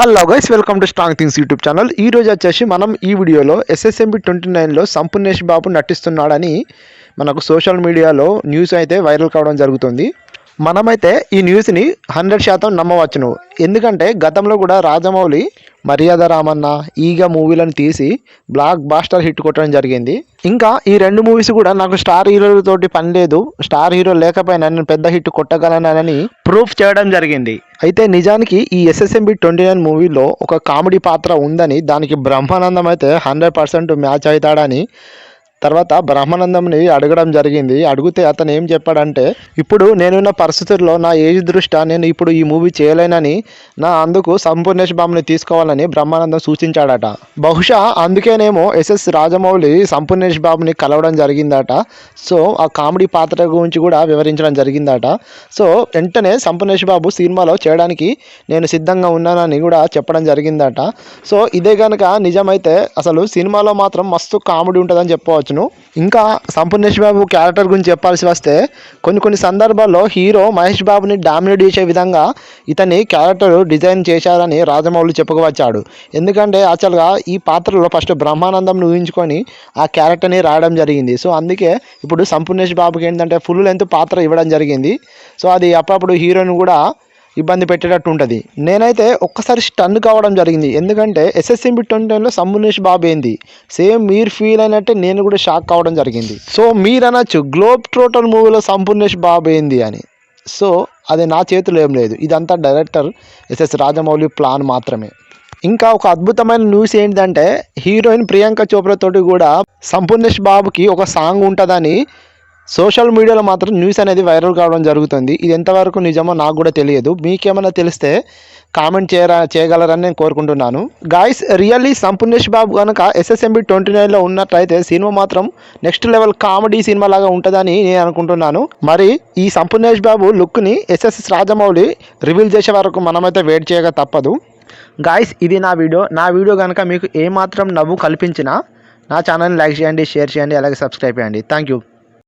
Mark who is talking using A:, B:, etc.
A: Hello guys, welcome to strong things YouTube channel. ఈ రోజు వచ్చేసి మనం ఈ వీడియోలో SSMB 29లో సంపూర్ణేష్ బాబు నటిస్తున్నాడని మనకు సోషల్ మీడియాలో న్యూస్ అయితే వైరల్ కావడం జరుగుతుంది. మనమైతే ఈ న్యూస్ని 100% నమ్మవచ్చును. ఎందుకంటే గతంలో కూడా రాజమౌళి మర్యాద రామన్న, ఈగ మూవీలను తీసి బ్లాక్ బాస్టర్ హిట్ కొట్టడం జరిగింది. ఇంకా ఈ రెండు మూవీస్ కూడా నాకు స్టార్ హీరోలతోటి పని లేదు, స్టార్ హీరో లేకపోయినా నేను పెద్ద హిట్ కొట్టగలనని ప్రూఫ్ చేయడం జరిగింది. అయితే నిజానికి ఈ SSMB 29 మూవీలో ఒక కామెడీ పాత్ర ఉందని, దానికి బ్రహ్మానందం అయితే 100% మ్యాచ్ అవుతాడని తర్వాత బ్రహ్మానందంని అడగడం జరిగింది. అడిగితే అతను ఏం చెప్పాడంటే, ఇప్పుడు నేనున్న పరిస్థితుల్లో నా ఏజ్ దృష్ట్యా నేను ఇప్పుడు ఈ మూవీ చేయలేనని, అందుకు సంపూర్ణేష్ బాబుని తీసుకోవాలని బ్రహ్మానందం సూచించాడట. బహుశా అందుకేనేమో రాజమౌళి సంపూర్ణేష్ బాబుని కలవడం జరిగిందట. సో ఆ కామెడీ పాత్ర గురించి కూడా వివరించడం జరిగిందట. సో వెంటనే సంపూర్ణేష్ బాబు సినిమాలో చేయడానికి నేను సిద్ధంగా ఉన్నానని కూడా చెప్పడం జరిగిందట. సో ఇదే కనుక నిజమైతే అసలు సినిమాలో మాత్రం మస్తు కామెడీ ఉంటుందని చెప్పవచ్చు. ఇంకా సంపూర్ణేష్ బాబు క్యారెక్టర్ గురించి చెప్పాల్సి వస్తే, కొన్ని సందర్భాల్లో హీరో మహేష్ బాబుని డామినేట్ చేసే విధంగా ఇతని క్యారెక్టర్ డిజైన్ చేశారని రాజమౌళి చెప్పుకోవచ్చాడు. ఎందుకంటే యాక్చువల్గా ఈ పాత్రలో ఫస్ట్ బ్రహ్మానందం ఊహించుకొని ఆ క్యారెక్టర్ని రాయడం జరిగింది. సో అందుకే ఇప్పుడు సంపూర్ణేష్ బాబుకి ఏంటంటే ఫుల్ లెంత్ పాత్ర ఇవ్వడం జరిగింది. సో అది అప్పుడప్పుడు హీరోని కూడా ఇబ్బంది పెట్టేటట్టు ఉంటుంది. నేనైతే ఒక్కసారి స్టన్ కావడం జరిగింది. ఎందుకంటే SSMB 29లో సంపూర్ణేష్ బాబు ఏంది, సేమ్ మీరు ఫీల్ అయినట్టే నేను కూడా షాక్ కావడం జరిగింది. సో మీరు అనొచ్చు గ్లోబ్ ట్రోటర్ మూవీలో సంపూర్ణేష్ బాబు ఏంది అని. సో అది నా చేతిలో ఏం లేదు, ఇదంతా డైరెక్టర్ రాజమౌళి ప్లాన్ మాత్రమే. ఇంకా ఒక అద్భుతమైన న్యూస్ ఏంటంటే, హీరోయిన్ ప్రియాంక చోప్రా తోటి కూడా సంపూర్ణేష్ బాబుకి ఒక సాంగ్ ఉంటుందని సోషల్ మీడియాలో మాత్రం న్యూస్ అనేది వైరల్ కావడం జరుగుతుంది. ఇది ఎంతవరకు నిజమో నాకు కూడా తెలియదు. మీకేమైనా తెలిస్తే కామెంట్ చేయగలరని నేను కోరుకుంటున్నాను. గాయస్, రియల్లీ సంపూర్ణేష్ బాబు కనుక SSMB 29లో ఉన్నట్లయితే సినిమా మాత్రం నెక్స్ట్ లెవెల్ కామెడీ సినిమా లాగా ఉంటుందని నేను అనుకుంటున్నాను. మరి ఈ సంపూర్ణేష్ బాబు లుక్ని రాజమౌళి రివీల్ చేసే వరకు మనమైతే వెయిట్ చేయక తప్పదు. గాయస్, ఇది నా వీడియో కనుక మీకు ఏమాత్రం నవ్వు కల్పించినా నా ఛానల్ని లైక్ చేయండి, షేర్ చేయండి, అలాగే సబ్స్క్రైబ్ చేయండి. Thank you.